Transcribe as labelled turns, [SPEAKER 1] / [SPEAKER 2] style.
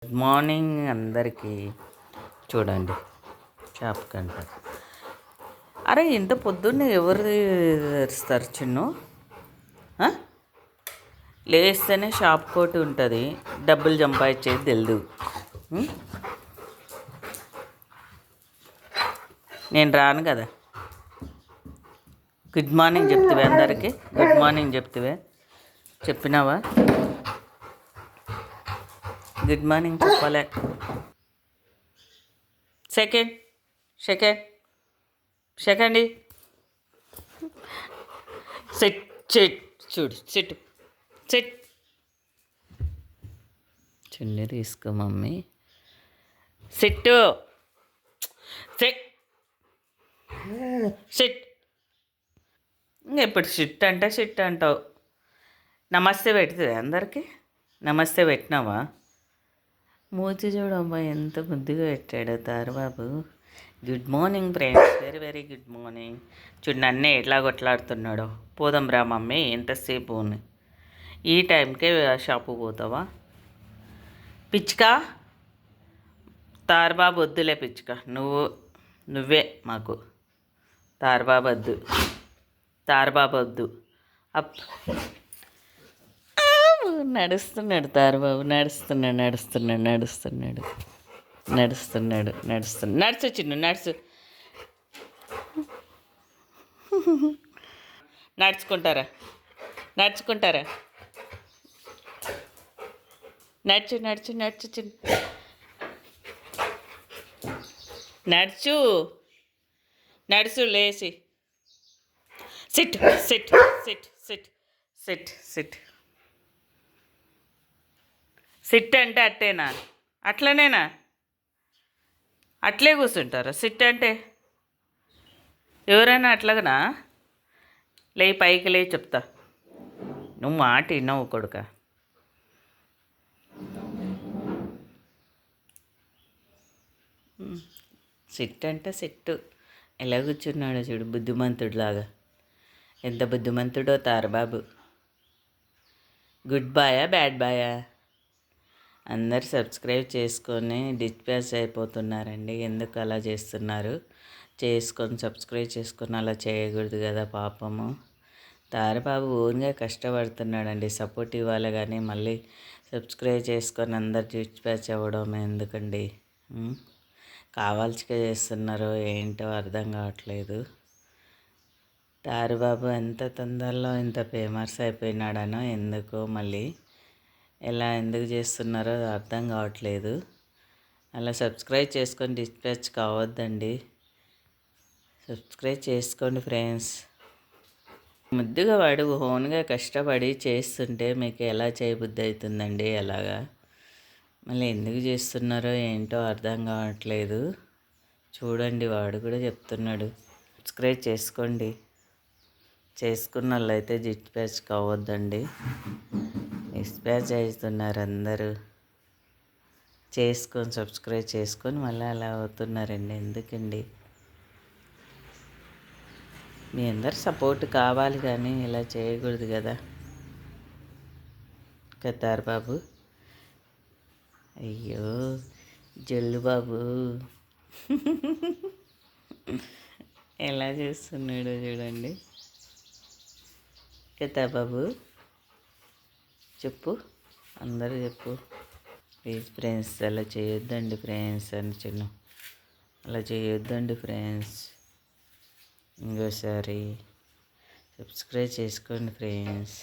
[SPEAKER 1] Good morning అందరికీ. చూడండి shop కంట. అరే ఇంత పొద్దున్నే ఎవరు తెరుస్తారు చిన్ను? లేస్తేనే షాప్ కోటి ఉంటుంది, డబ్బులు సంపాదించేది తెలియదు. నేను రాను కదా. గుడ్ మార్నింగ్ చెప్తివే అందరికీ? గుడ్ మార్నింగ్ చెప్తివే? చెప్పినావా? గుడ్ మార్నింగ్ చెప్పలే. Second second second sit sit చూడు సిట్ సిట్. చున్నీ తీసుకో మమ్మీ. Sit sit sit. ఇంకెప్పుడు సిట్ అంటే సిట్ అంటావు. నమస్తే పెడుతుంది అందరికీ. నమస్తే పెట్టినావా? మూతి చూడమ్మా ఎంత ముద్దుగా పెట్టాడు Tarababu. Good morning friends, very very good morning. చూడు నన్నే ఎట్లా కొట్లాడుతున్నాడో. పోదాం రా మమ్మీ, ఎంతసేపు ఈ టైంకే షాపు పోతావా? పిచ్చుకా తారబాబు వద్దులే. పిచ్చుక నువ్వే మాకు. తారబాబు వద్దు, తారబాబు వద్దు. అప్ నడుస్తున్నాడు తారబాబు, నడుస్తున్నాడు నడుస్తున్నాడు నడుస్తున్నాడు నడుస్తున్నాడు నడుస్తున్నాడు. నడుచు చిన్ను నడుచు. నడుచుకుంటారా? నడుచుకుంటారా? నడుచు నడుచు నడుచు చిన్ను నడుచు నడుచు. లేచి SIT SIT SIT SIT SIT SIT. SIT అంటే అట్టేనా? అట్లనేనా? అట్లే కూర్చుంటారా సిట్ అంటే? ఎవరైనా అట్లాగనా? లే పైకి లే చెప్తా. నువ్వు మాట విన్నావు కొడుక. సిట్ అంటే సిట్టు. ఎలా కూర్చున్నాడో చూడు, బుద్ధిమంతుడిలాగా. ఎంత బుద్ధిమంతుడో తారబాబు. Good బాయా bad బాయా? అందరు సబ్స్క్రైబ్ చేసుకొని డిస్పాచ్ అయిపోతున్నారండి. ఎందుకు అలా చేస్తున్నారు? సబ్స్క్రైబ్ చేసుకొని అలా చేయకూడదు కదా పాపము. తారబాబు ఓన్గా కష్టపడుతున్నాడండి. సపోర్ట్ ఇవ్వాలి కానీ మళ్ళీ సబ్స్క్రైబ్ చేసుకొని అందరు డిస్పాచ్ అవ్వడం ఎందుకండి? కావాల్సిగా చేస్తున్నారో ఏంటో అర్థం కావట్లేదు. తారబాబు ఎంత తొందరలో ఇంత ఫేమస్ అయిపోయినాడనో ఎందుకో మళ్ళీ ఎందుకు చేస్తున్నారో అర్థం కావట్లేదు. అలా సబ్స్క్రైబ్ చేసుకొని డిస్పాచ్ కావద్దండి. సబ్స్క్రైబ్ చేసుకోండి ఫ్రెండ్స్. ముద్దుగా వాడు ఓన్గా కష్టపడి చేస్తుంటే మీకు ఎలా చేయబుద్ధి అవుతుందండి? అలాగా మళ్ళీ ఎందుకు చేస్తున్నారో ఏంటో అర్థం కావట్లేదు. చూడండి వాడు కూడా చెప్తున్నాడు, సబ్స్క్రైబ్ చేసుకోండి. చేసుకున్న వాళ్ళైతే డిస్పాచ్ కావద్దండి. డిస్పాచ్ అవుతున్నారు అందరూ. సబ్స్క్రైబ్ చేసుకొని మళ్ళీ అలా అవుతున్నారండి. ఎందుకండి? మీ అందరు సపోర్ట్ కావాలి కానీ ఇలా చేయకూడదు కదా. కతార్ బాబు, అయ్యో జల్లు బాబు ఎలా చేస్తున్నాడో చూడండి. కతార్ బాబు చెప్పు, అందరూ చెప్పు ప్లీజ్ ఫ్రెండ్స్. అలా చేయొద్దండి ఫ్రెండ్స్ అని చిన్న, అలా చేయొద్దండి ఫ్రెండ్స్. ఇంకోసారి సబ్స్క్రైబ్ చేసుకోండి ఫ్రెండ్స్.